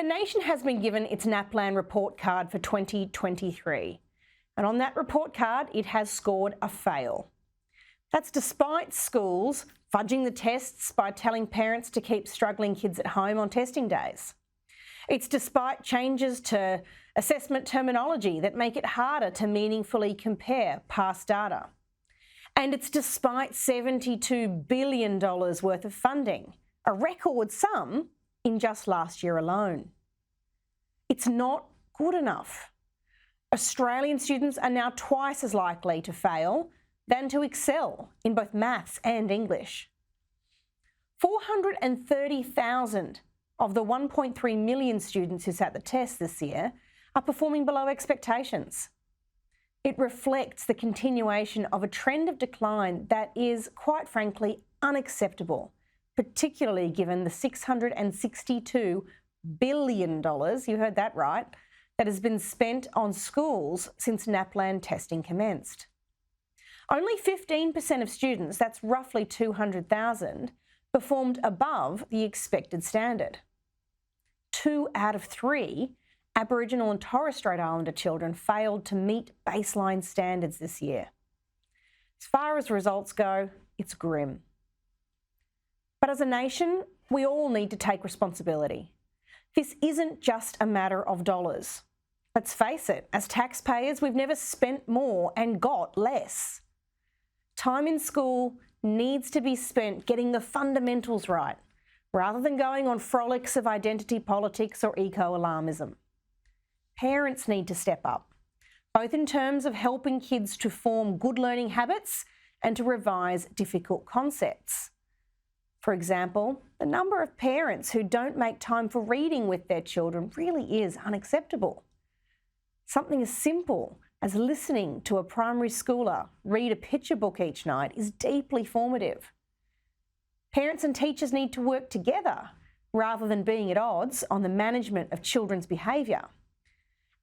The nation has been given its NAPLAN report card for 2023. And on that report card, it has scored a fail. That's despite schools fudging the tests by telling parents to keep struggling kids at home on testing days. It's despite changes to assessment terminology that make it harder to meaningfully compare past data. And it's despite $72 billion worth of funding, a record sum in just last year alone. It's not good enough. Australian students are now twice as likely to fail than to excel in both maths and English. 430,000 of the 1.3 million students who sat the test this year are performing below expectations. It reflects the continuation of a trend of decline that is, quite frankly, unacceptable, particularly given the $662 billion, you heard that right, that has been spent on schools since NAPLAN testing commenced. Only 15% of students, that's roughly 200,000, performed above the expected standard. 2 out of 3 Aboriginal and Torres Strait Islander children failed to meet baseline standards this year. As far as results go, it's grim. But as a nation, we all need to take responsibility. This isn't just a matter of dollars. Let's face it, as taxpayers, we've never spent more and got less. Time in school needs to be spent getting the fundamentals right, rather than going on frolics of identity politics or eco-alarmism. Parents need to step up, both in terms of helping kids to form good learning habits and to revise difficult concepts. For example, the number of parents who don't make time for reading with their children really is unacceptable. Something as simple as listening to a primary schooler read a picture book each night is deeply formative. Parents and teachers need to work together rather than being at odds on the management of children's behaviour.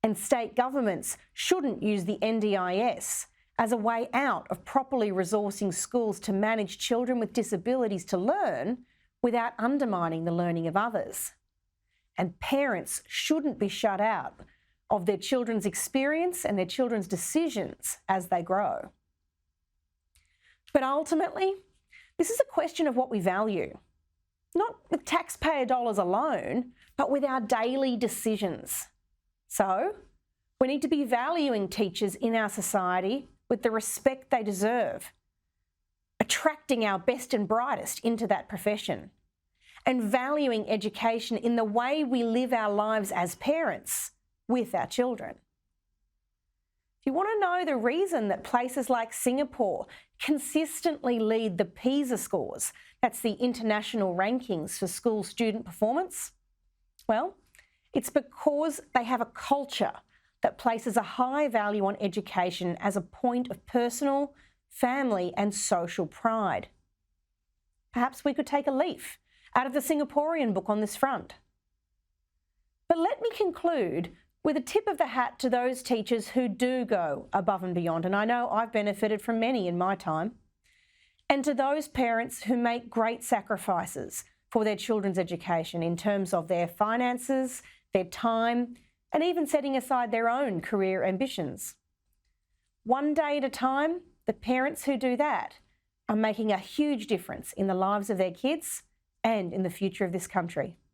And state governments shouldn't use the NDIS as a way out of properly resourcing schools to manage children with disabilities to learn without undermining the learning of others. And parents shouldn't be shut out of their children's experience and their children's decisions as they grow. But ultimately, this is a question of what we value, not with taxpayer dollars alone, but with our daily decisions. So, we need to be valuing teachers in our society with the respect they deserve, attracting our best and brightest into that profession, and valuing education in the way we live our lives as parents with our children. If you want to know the reason that places like Singapore consistently lead the PISA scores, that's the international rankings for school student performance, well, it's because they have a culture that places a high value on education as a point of personal, family and social pride. Perhaps we could take a leaf out of the Singaporean book on this front. But let me conclude with a tip of the hat to those teachers who do go above and beyond, and I know I've benefited from many in my time, and to those parents who make great sacrifices for their children's education in terms of their finances, their time, and even setting aside their own career ambitions. One day at a time, the parents who do that are making a huge difference in the lives of their kids and in the future of this country.